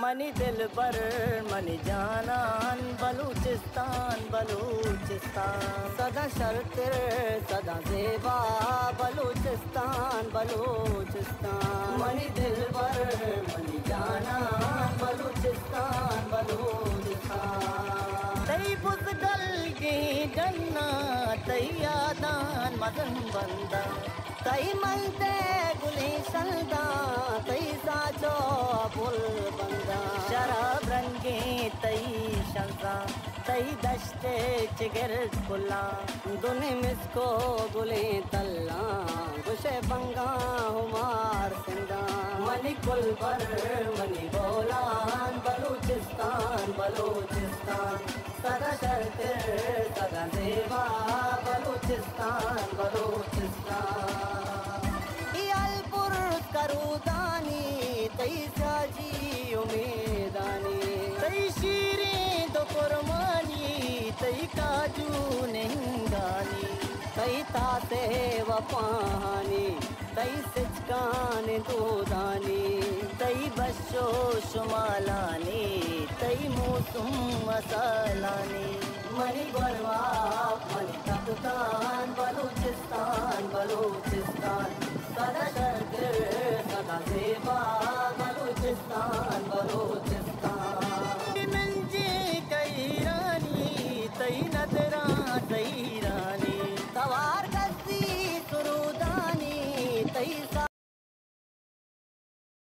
money दिल पर money जानान Balochistan Balochistan सदा शर्तिर सदा ज़ेबा बलूचिस्तान बलूचिस्तान मनी दिल पर मनी जानान बलूचिस्तान बलूचिस्तान तई बुज़दल की जन्ना तई यादान मदन बंदा तई मलते गुली सलदा तई साचो पुल बंदा शराब रंगे तई शंसा तई दश्ते चिगर कुल्ला दुने मिसको गुले तल्ला गुशे बंगा हुमार सिंदा मनी कुल पर मनी बोलान बलूचिस्तान बलूचिस्तान सदा शर्ते सदा ज़ेबा बलूचिस्तान बलूचिस्तान यालपुर करूदानी तई साजी उमेदानी तई शीरें दो कुर्बानी तई काजू नंगानी तई ताते वपानी तई सिचकान दूधानी तई बशो शुमालानी तई मौसम मसालानी मनी बलवा